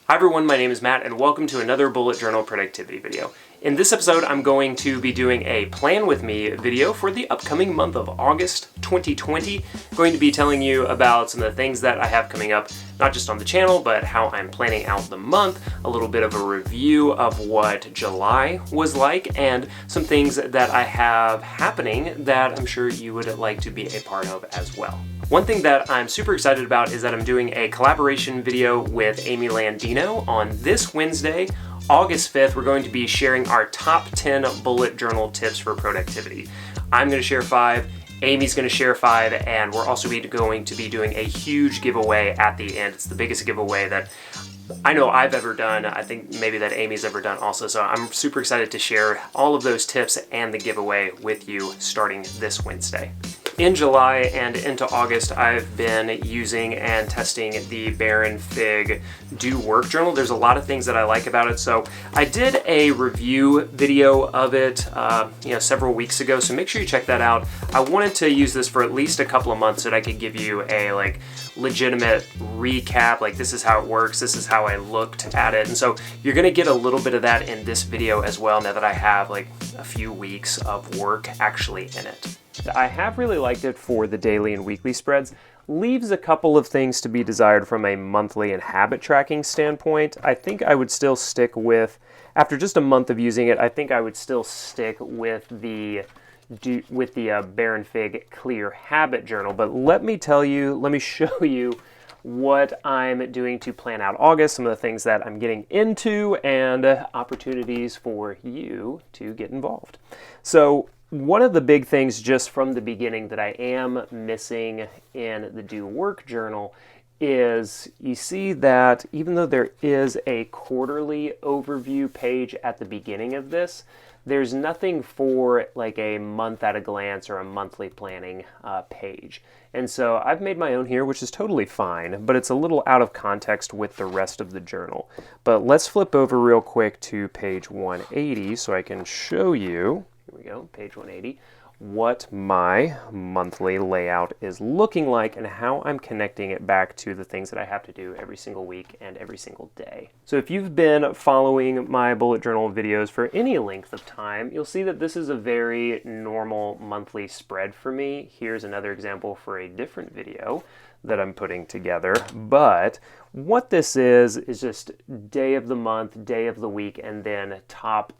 Hi everyone, my name is Matt and welcome to another bullet journal productivity video. In this episode, I'm going to be doing a plan with me video for the upcoming month of August 2020. I'm going to be telling you about some of the things that I have coming up, not just on the channel, but how I'm planning out the month, a little bit of a review of what July was like, and some things that I have happening that I'm sure you would like to be a part of as well. One thing that I'm super excited about is that I'm doing a collaboration video with Amy Landino on this Wednesday, August 5th. We're going to be sharing our top 10 bullet journal tips for productivity. I'm going to share 5, Amy's going to share 5, and we're also going to be doing a huge giveaway at the end. It's the biggest giveaway that I know I've ever done. I think maybe that Amy's ever done also. So I'm super excited to share all of those tips and the giveaway with you starting this Wednesday. In July and into August, I've been using and testing the Baronfig Do Work journal. There's a lot of things that I like about it. So I did a review video of it several weeks ago, so make sure you check that out. I wanted to use this for at least a couple of months so that I could give you a legitimate recap, like this is how it works, this is how I looked at it. And so you're gonna get a little bit of that in this video as well, now that I have a few weeks of work actually in it. I have really liked it for the daily and weekly spreads. Leaves a couple of things to be desired from a monthly and habit tracking standpoint. I think I would still stick with, after just a month of using it, I think I would still stick with the Baronfig Clear Habit Journal. But let me show you what I'm doing to plan out August, some of the things that I'm getting into, and opportunities for you to get involved. So one of the big things just from the beginning that I am missing in the Do Work journal is you see that even though there is a quarterly overview page at the beginning of this, there's nothing for a month at a glance or a monthly planning page. And so I've made my own here, which is totally fine, but it's a little out of context with the rest of the journal. But let's flip over real quick to page 180 so I can show you, here we go, page 180, what my monthly layout is looking like and how I'm connecting it back to the things that I have to do every single week and every single day. So if you've been following my bullet journal videos for any length of time, you'll see that this is a very normal monthly spread for me. Here's another example for a different video that I'm putting together. But what this is just day of the month, day of the week, and then top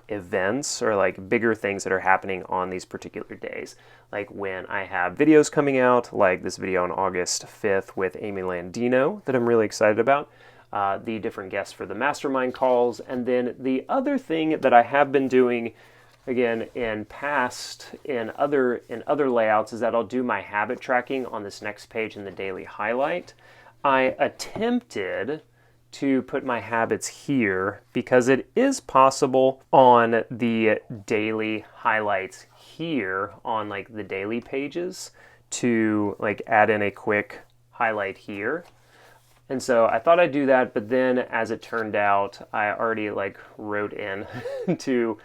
events or bigger things that are happening on these particular days. Like when I have videos coming out, like this video on August 5th with Amy Landino that I'm really excited about, the different guests for the mastermind calls, and then the other thing that I have been doing again in other layouts is that I'll do my habit tracking on this next page in the daily highlight. I attempted to put my habits here because it is possible on the daily highlights here on the daily pages to add in a quick highlight here. And so I thought I'd do that, but then as it turned out, I already wrote in to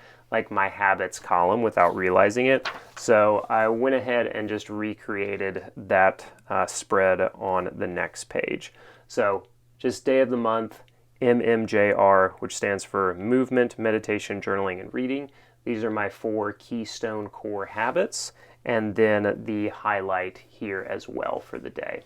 my habits column without realizing it. So I went ahead and just recreated that spread on the next page. So just day of the month, MMJR, which stands for Movement, Meditation, Journaling, and Reading. These are my 4 keystone core habits, and then the highlight here as well for the day.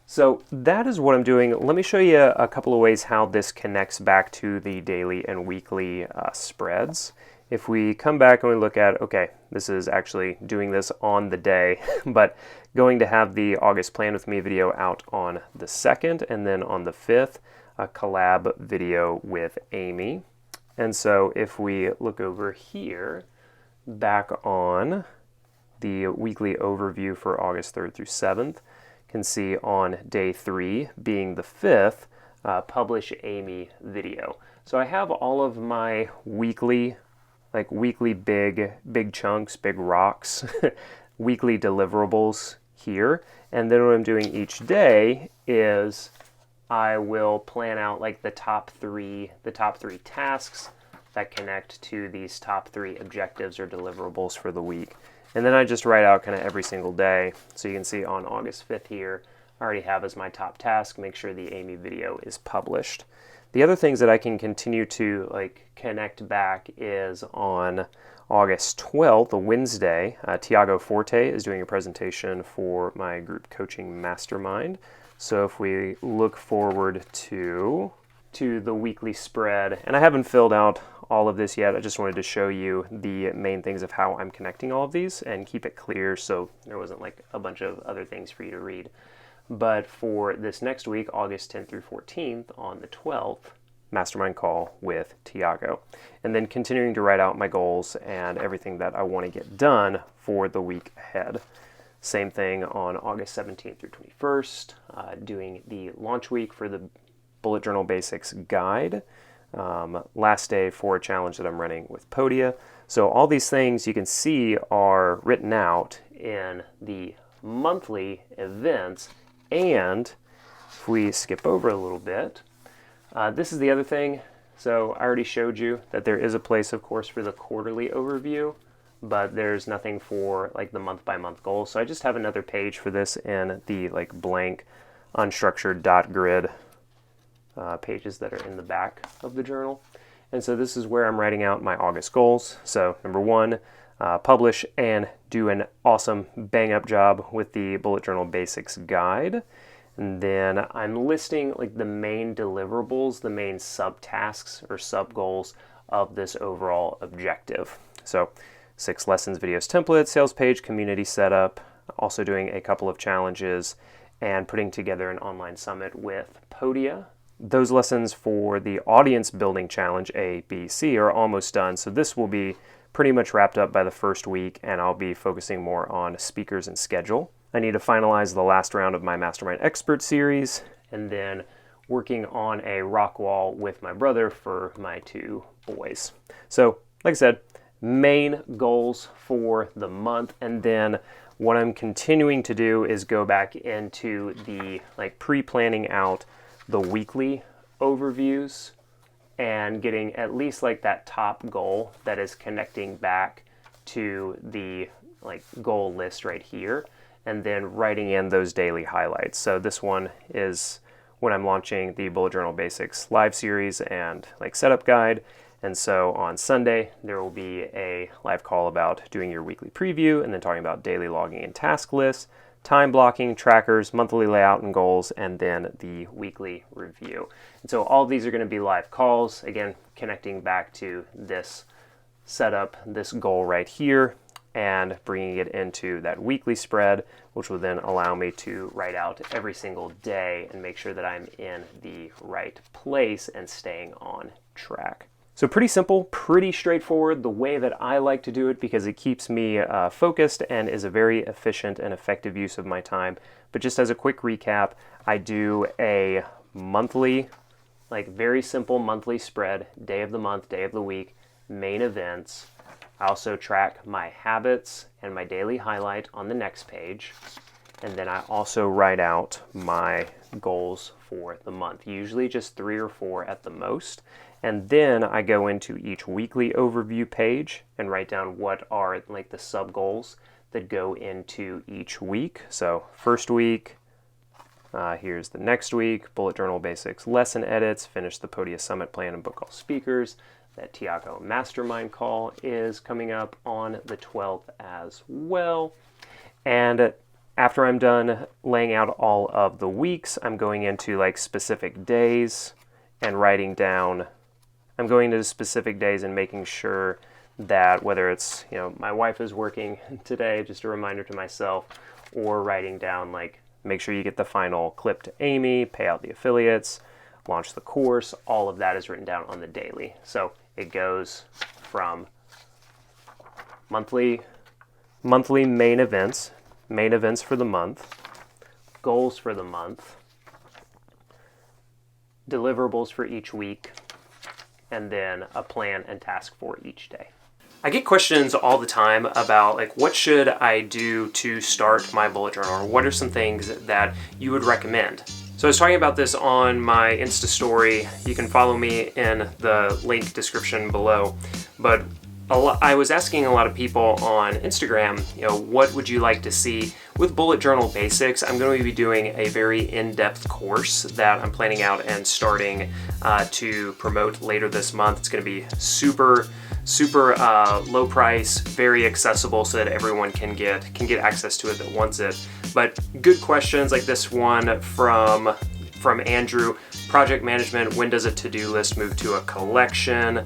So that is what I'm doing. Let me show you a couple of ways how this connects back to the daily and weekly spreads. If we come back and we look at, okay, this is actually doing this on the day, but going to have the August Plan With Me video out on the 2nd, and then on the 5th, a collab video with Amy. And so if we look over here, back on the weekly overview for August 3rd through 7th, can see on day 3, being the 5th, Publish Amy video. So I have all of my weekly big chunks, big rocks, weekly deliverables here. And then what I'm doing each day is I will plan out the top three tasks that connect to these top 3 objectives or deliverables for the week. And then I just write out kind of every single day. So you can see on August 5th here, I already have as my top task, make sure the Amy video is published. The other things that I can continue to connect back is on August 12th, a Wednesday, Tiago Forte is doing a presentation for my group coaching mastermind. So if we look forward to the weekly spread, and I haven't filled out all of this yet, I just wanted to show you the main things of how I'm connecting all of these and keep it clear so there wasn't a bunch of other things for you to read. But for this next week, August 10th through 14th, on the 12th, mastermind call with Tiago. And then continuing to write out my goals and everything that I want to get done for the week ahead. Same thing on August 17th through 21st, doing the launch week for the Bullet Journal Basics Guide. Last day for a challenge that I'm running with Podia. So all these things you can see are written out in the monthly events. And if we skip over a little bit, this is the other thing. So I already showed you that there is a place, of course, for the quarterly overview, but there's nothing for the month by month goals. So I just have another page for this in the blank unstructured dot grid pages that are in the back of the journal. And so this is where I'm writing out my August goals. So number 1, publish and do an awesome bang up job with the Bullet Journal Basics Guide. And then I'm listing the main deliverables, the main subtasks or sub goals of this overall objective. So 6 lessons, videos, templates, sales page, community setup, also doing a couple of challenges and putting together an online summit with Podia. Those lessons for the audience building challenge A, B, C are almost done. So this will be pretty much wrapped up by the first week, and I'll be focusing more on speakers and schedule. I need to finalize the last round of my Mastermind Expert series, and then working on a rock wall with my brother for my 2 boys. So, like I said, main goals for the month, and then what I'm continuing to do is go back into the pre-planning out the weekly overviews and getting at least that top goal that is connecting back to the goal list right here, and then writing in those daily highlights. So this one is when I'm launching the Bullet Journal Basics live series and setup guide. And so on Sunday, there will be a live call about doing your weekly preview and then talking about daily logging and task lists, time blocking, trackers, monthly layout and goals, and then the weekly review. And so all of these are going to be live calls, again, connecting back to this setup, this goal right here, and bringing it into that weekly spread, which will then allow me to write out every single day and make sure that I'm in the right place and staying on track. So pretty simple, pretty straightforward, the way that I like to do it, because it keeps me focused and is a very efficient and effective use of my time. But just as a quick recap, I do a monthly, very simple monthly spread, day of the month, day of the week, main events. I also track my habits and my daily highlight on the next page. And then I also write out my goals for the month, usually just 3 or 4 at the most. And then I go into each weekly overview page and write down what are the sub goals that go into each week. So first week, here's the next week, Bullet Journal Basics lesson edits, finish the Podia Summit plan and book all speakers. That Tiago Mastermind call is coming up on the 12th as well. And after I'm done laying out all of the weeks, I'm going into specific days and writing down. I'm going to specific days and making sure that whether it's, my wife is working today, just a reminder to myself, or writing down make sure you get the final clip to Amy, pay out the affiliates, launch the course, all of that is written down on the daily. So it goes from monthly main events for the month, goals for the month, deliverables for each week, and then a plan and task for each day. I get questions all the time about what should I do to start my bullet journal, or what are some things that you would recommend? So I was talking about this on my Insta story. You can follow me in the link description below. But I was asking a lot of people on Instagram, what would you like to see with bullet journal basics, I'm going to be doing a very in-depth course that I'm planning out and starting to promote later this month. It's going to be super low price, very accessible, so that everyone can get access to it that wants it. But good questions like this one from Andrew. Project management, when does a to-do list move to a collection?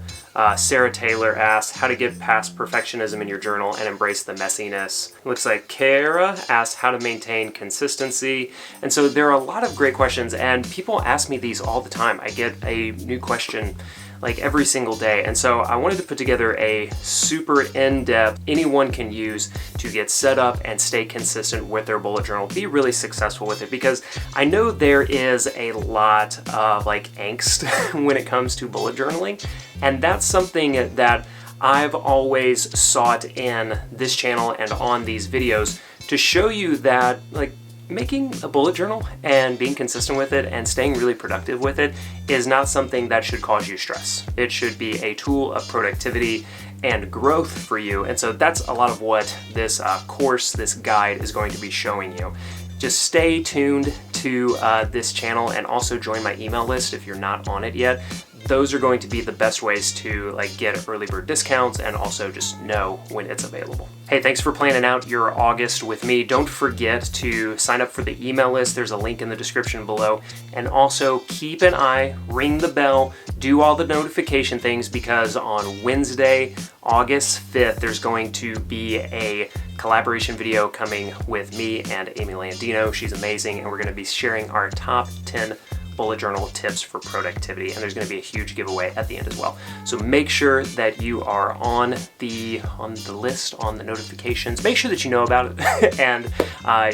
Sarah Taylor asks how to get past perfectionism in your journal and embrace the messiness. Looks like Kara asks how to maintain consistency. And so there are a lot of great questions, and people ask me these all the time. I get a new question like every single day. And so I wanted to put together a super in-depth, anyone can use to get set up and stay consistent with their bullet journal, be really successful with it, because I know there is a lot of like angst when it comes to bullet journaling. And that's something that I've always sought in this channel and on these videos to show you that like making a bullet journal and being consistent with it and staying really productive with it is not something that should cause you stress. It should be a tool of productivity and growth for you. And so that's a lot of what this course, this guide is going to be showing you. Just stay tuned to this channel and also join my email list if you're not on it yet. Those are going to be the best ways to like get early bird discounts and also just know when it's available. Hey, thanks for planning out your August with me. Don't forget to sign up for the email list. There's a link in the description below. And also keep an eye, ring the bell, do all the notification things, because on Wednesday, August 5th, there's going to be a collaboration video coming with me and Amy Landino. She's amazing, and we're going to be sharing our top 10 bullet journal tips for productivity, and there's going to be a huge giveaway at the end as well. So make sure that you are on the list, on the notifications. Make sure that you know about it, and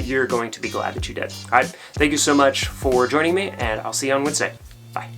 you're going to be glad that you did. All right, thank you so much for joining me, and I'll see you on Wednesday. Bye.